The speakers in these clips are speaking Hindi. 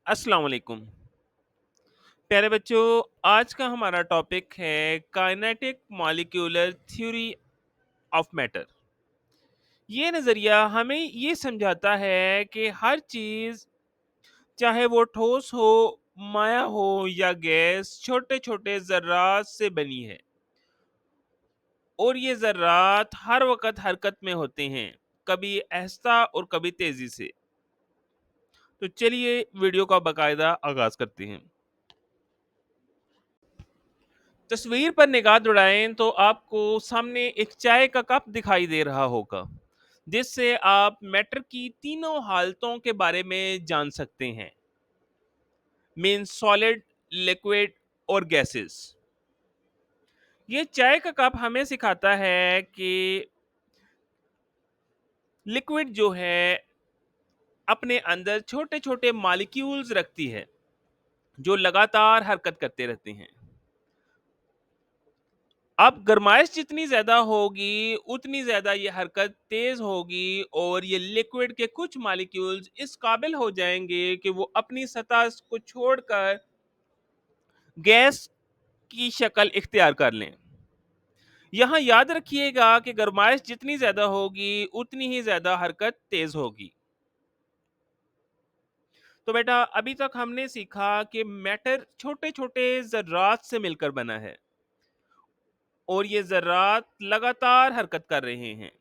अस्सलाम वालेकुम। प्यारे बच्चों, आज का हमारा टॉपिक है kinetic molecular theory of matter. ये नज़रिया हमें ये समझाता है कि हर चीज़, चाहे वो ठोस हो, माया हो या गैस, छोटे-छोटे ज़र्रात से बनी है और ये ज़र्रात हर वक़्त हरकत में होते हैं, कभी आहिस्ता और कभी तेज़ी से। तो चलिए वीडियो का बाकायदा आगाज़ करते हैं। तस्वीर पर निगाह दौड़ाएं तो आपको सामने एक चाय का कप दिखाई दे रहा होगा, जिससे आप मैटर की तीनों हालतों के बारे में जान सकते हैं। मीन सॉलिड, लिक्विड और गैसेस। ये चाय का कप हमें सिखाता है कि लिक्विड जो है अपने अंदर छोटे छोटे मॉलिक्यूल्स रखती है जो लगातार हरकत करते रहते हैं। अब गरमाइश जितनी ज़्यादा होगी, उतनी ज़्यादा ये हरकत तेज़ होगी और ये लिक्विड के कुछ मॉलिक्यूल्स इस काबिल हो जाएँगे कि वो अपनी सतह को छोड़कर गैस की शक्ल इख्तियार कर लें। यहाँ याद रखिएगा कि गरमाइश जितनी ज़्यादा होगी, उतनी ही ज़्यादा हरकत तेज़ होगी। तो बेटा, अभी तक हमने सीखा कि मैटर छोटे-छोटे ज़र्रात से मिलकर बना है और ये ज़र्रात लगातार हरकत कर रहे हैं।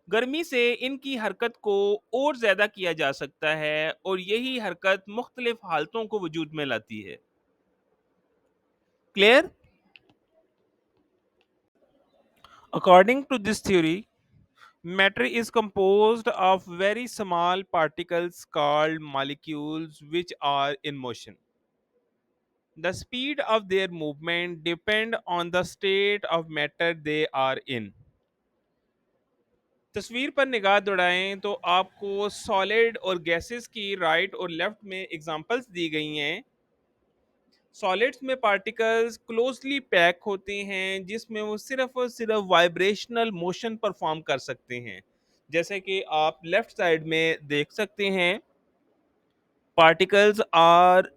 गर्मी से इनकी हरकत को और ज़्यादा किया जा सकता है और यही हरकत मुख्तलिफ हालतों को वजूद में लाती है। Clear? According to this theory, matter is composed of very small particles called molecules which are in motion. The speed of their movement depend on the state of matter they are in. तस्वीर पर निगाह दौड़ाएं तो आपको सॉलिड और गैसेस की राइट और लेफ्ट में एग्जांपल्स दी गई हैं। सॉलिड्स में पार्टिकल्स क्लोजली पैक होते हैं जिसमें वो सिर्फ और सिर्फ वाइब्रेशनल मोशन परफॉर्म कर सकते हैं। जैसे कि आप लेफ्ट साइड में देख सकते हैं, particles are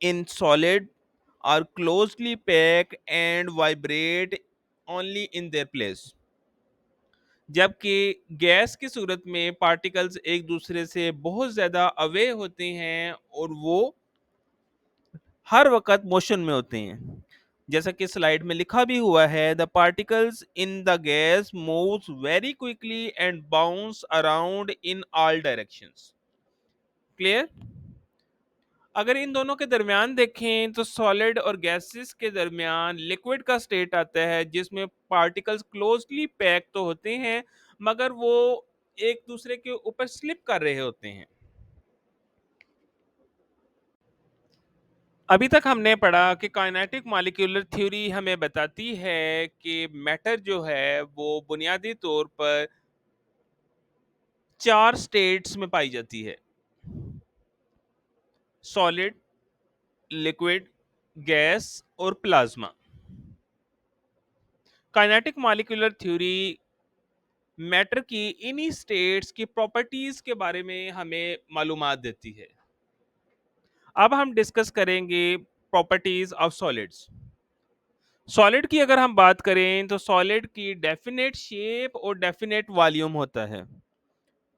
in solid are closely pack and vibrate only in their place. जबकि गैस की सूरत में पार्टिकल्स एक दूसरे से बहुत ज़्यादा अवे होते हैं और वो हर वक़्त मोशन में होते हैं। जैसा कि स्लाइड में लिखा भी हुआ है, the particles in the gas moves very quickly and bounce around in all directions. Clear? अगर इन दोनों के दरमियान देखें तो सॉलिड और गैसेस के दरमियान लिक्विड का स्टेट आता है जिसमें पार्टिकल्स क्लोजली पैक तो होते हैं, मगर वो एक दूसरे के ऊपर स्लिप कर रहे होते हैं। अभी तक हमने पढ़ा कि काइनेटिक मॉलिक्यूलर थ्योरी हमें बताती है कि मैटर जो है वो बुनियादी तौर पर 4 स्टेट्स में पाई जाती है। सॉलिड, लिक्विड, गैस और plasma. Kinetic molecular theory matter की इन्हीं स्टेट्स की प्रॉपर्टीज के बारे में हमें मालूमात देती है। अब हम डिस्कस करेंगे प्रॉपर्टीज ऑफ सॉलिड्स। सॉलिड की अगर हम बात करें तो सॉलिड की डेफिनेट शेप और डेफिनेट वॉल्यूम होता है।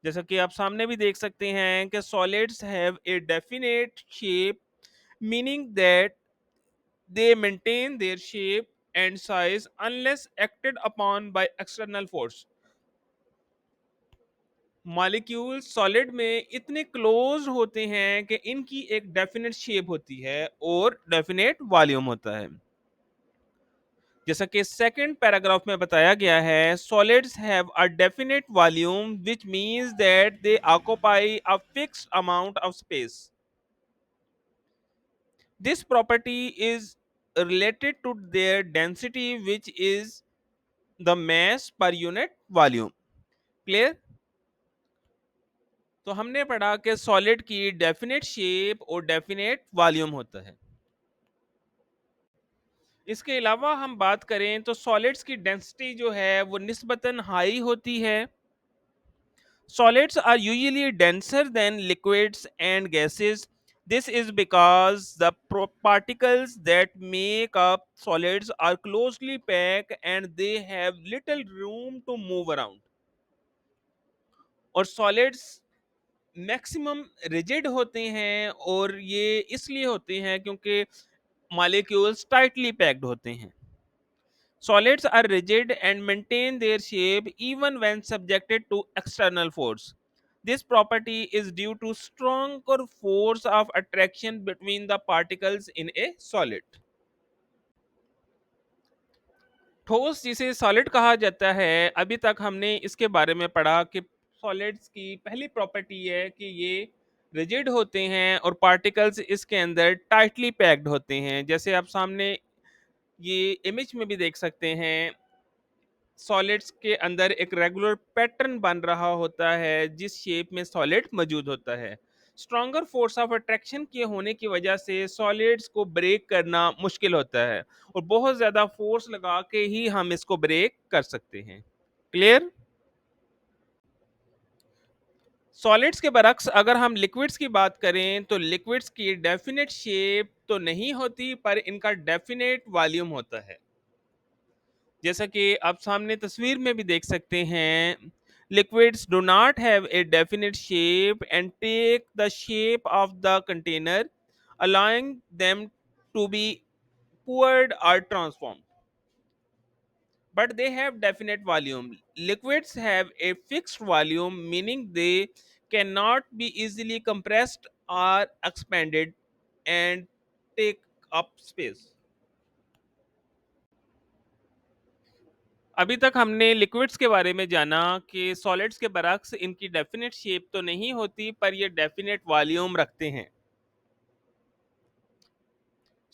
जैसा कि आप सामने भी देख सकते हैं कि solids have a definite shape, meaning that they maintain their shape and size unless acted upon by external force. Molecule solid में इतने क्लोज होते हैं कि इनकी एक डेफिनेट शेप होती है और डेफिनेट वॉल्यूम होता है। जैसा कि सेकंड पैराग्राफ में बताया गया है, solids have a definite volume which means that they occupy a fixed amount of space. This property is related to their density which is the mass per unit volume. Clear? तो हमने पढ़ा कि सॉलिड की डेफिनेट शेप और डेफिनेट वॉल्यूम होता है। इसके अलावा हम बात करें तो सॉलिड्स की डेंसिटी जो है वो निस्बतन हाई होती है, Solids are usually denser than liquids and gases. This is because the particles that make up solids are closely packed and they have little room to move around. और solids मैक्सिमम रिजिड होते हैं और ये इसलिए होते हैं क्योंकि मॉलिक्यूल्स टाइटली पैक्ड होते हैं. Solids are rigid and maintain their shape even when subjected to external force. This property is due to stronger force of attraction between the particles in a solid. ठोस जिसे सॉलिड कहा जाता है, अभी तक हमने इसके बारे में पढ़ा कि सॉलिड्स की पहली प्रॉपर्टी है कि ये रिजिड होते हैं और पार्टिकल्स इसके अंदर टाइटली पैक्ड होते हैं. जैसे आप सामने ये इमेज में भी देख सकते हैं, सॉलिड्स के अंदर एक रेगुलर पैटर्न बन रहा होता है जिस शेप में सॉलिड मौजूद होता है. स्ट्रॉन्गर फोर्स ऑफ अट्रैक्शन के होने की वजह से सॉलिड्स को ब्रेक करना मुश्किल होता है और बहुत ज्यादा फोर्स लगा के ही हम इसको ब्रेक कर सकते हैं. क्लियर? सॉलिड्स के बरक्स अगर हम लिक्विड्स की बात करें तो लिक्विड्स की डेफिनेट शेप तो नहीं होती पर इनका डेफिनेट वॉल्यूम होता है. जैसा कि आप सामने तस्वीर में भी देख सकते हैं, liquids do not have a definite shape and take the shape of the container, allowing them to be poured or transformed, but they have definite volume. Liquids have a fixed volume, meaning they cannot be easily compressed or expanded and take up space. अभी तक हमने लिक्विड्स के बारे में जाना कि सॉलिड्स के बरक्स इनकी डेफिनेट शेप तो नहीं होती पर ये डेफिनेट वॉल्यूम रखते हैं.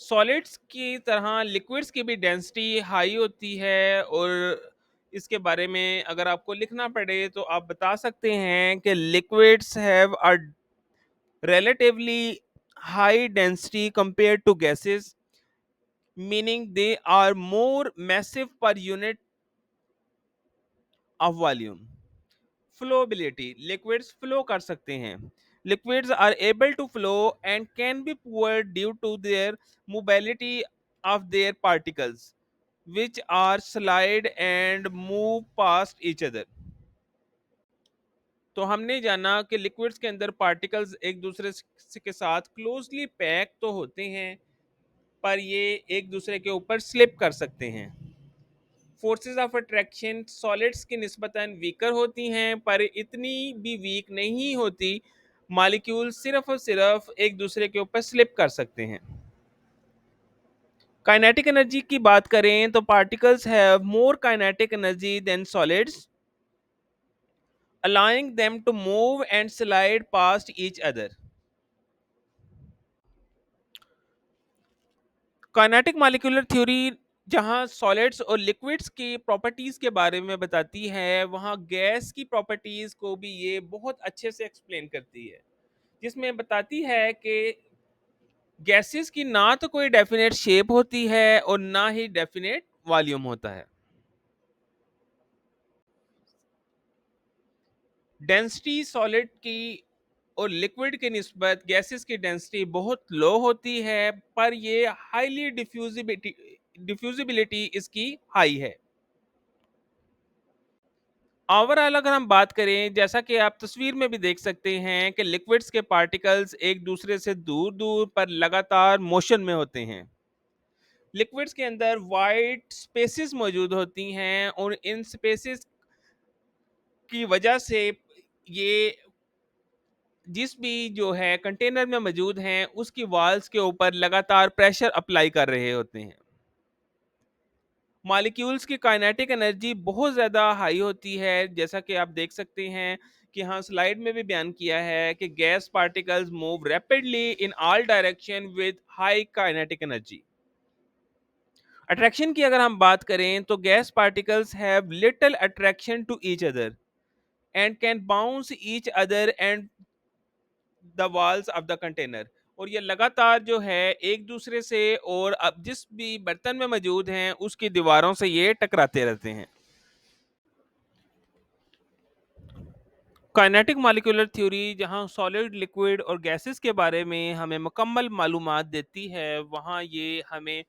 सॉलिड्स की तरह लिक्विड्स की भी डेंसिटी हाई होती है और इसके बारे में अगर आपको लिखना पड़े तो आप बता सकते हैं कि liquids have a relatively high density compared to gases, meaning they are more massive per unit of volume. Flowability, liquids flow कर सकते हैं. Liquids are able to flow and can be poured due to their mobility of their particles, which are slide and move past each other. तो हमने जाना कि लिक्विड्स के अंदर पार्टिकल्स एक दूसरे के साथ क्लोजली पैक तो होते हैं पर ये एक दूसरे के ऊपर स्लिप कर सकते हैं. फोर्सेस ऑफ अट्रैक्शन सॉलिड्स की निस्बतन वीकर होती हैं पर इतनी भी वीक नहीं होती. मॉलिक्यूल सिर्फ और सिर्फ एक दूसरे के ऊपर स्लिप कर सकते हैं. काइनेटिक एनर्जी की बात करें तो particles have more kinetic energy than solids, allowing them to move and slide past each other. Kinetic molecular theory जहां सॉलिड्स और लिक्विड्स की प्रॉपर्टीज के बारे में बताती है, वहां गैस की प्रॉपर्टीज को भी ये बहुत अच्छे से एक्सप्लेन करती है, जिसमें बताती है कि गैसेस की ना तो कोई डेफिनेट शेप होती है और ना ही डेफिनेट वॉल्यूम होता है. डेंसिटी सॉलिड की और लिक्विड की निस्बत गैसेस की डेंसिटी बहुत लो होती है पर ये हाईली डिफ्यूजिबिलिटी इसकी हाई है. ओवरऑल अगर हम बात करें, जैसा कि आप तस्वीर में भी देख सकते हैं कि लिक्विड्स के पार्टिकल्स एक दूसरे से दूर दूर पर लगातार मोशन में होते हैं. लिक्विड्स के अंदर वाइड स्पेसेस मौजूद होती हैं और इन स्पेसेस की वजह से ये जिस भी जो है कंटेनर में मौजूद हैं उसकी वॉल्स के ऊपर लगातार प्रेशर अप्लाई कर रहे होते हैं. मॉलिक्यूल्स की काइनेटिक एनर्जी बहुत ज़्यादा हाई होती है, जैसा कि आप देख सकते हैं कि हाँ स्लाइड में भी बयान किया है कि gas particles move rapidly in all direction with high kinetic energy. Attraction की अगर हम बात करें तो gas particles have little attraction to each other and can bounce each other and the walls of the container. और ये लगातार जो है एक दूसरे से और अब जिस भी बर्तन में मौजूद हैं उसकी दीवारों से ये टकराते रहते हैं. काइनेटिक मॉलिक्यूलर थ्योरी जहाँ सॉलिड, लिक्विड और गैसेस के बारे में हमें मुकम्मल मालूमात देती है, वहाँ ये हमें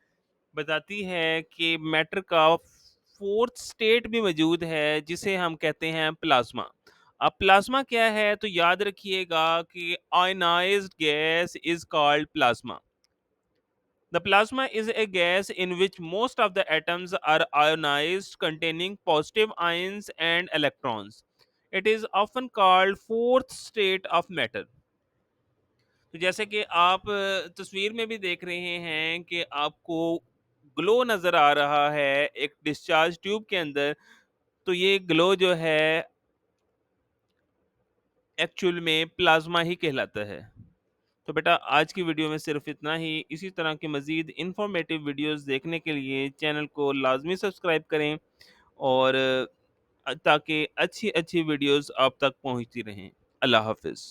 बताती है कि मैटर का फोर्थ स्टेट भी मौजूद है जिसे हम कहते हैं प्लाज्मा। अब प्लाज्मा क्या है, तो याद रखिएगा कि ionised gas is called plasma. The plasma is a gas in which most of the atoms are ionized, containing positive ions and electrons. It is often called fourth state of matter. तो जैसे कि आप तस्वीर में भी देख रहे हैं कि आपको ग्लो नजर आ रहा है एक डिस्चार्ज ट्यूब के अंदर, तो ये ग्लो जो है एक्चुअल में प्लाज्मा ही कहलाता है। तो बेटा आज की वीडियो में सिर्फ इतना ही। इसी तरह के मज़ीद इंफॉर्मेटिव वीडियोस देखने के लिए चैनल को लाजमी सब्सक्राइब करें, और ताकि अच्छी अच्छी वीडियोस आप तक पहुंचती रहें। अल्लाह हाफिज़।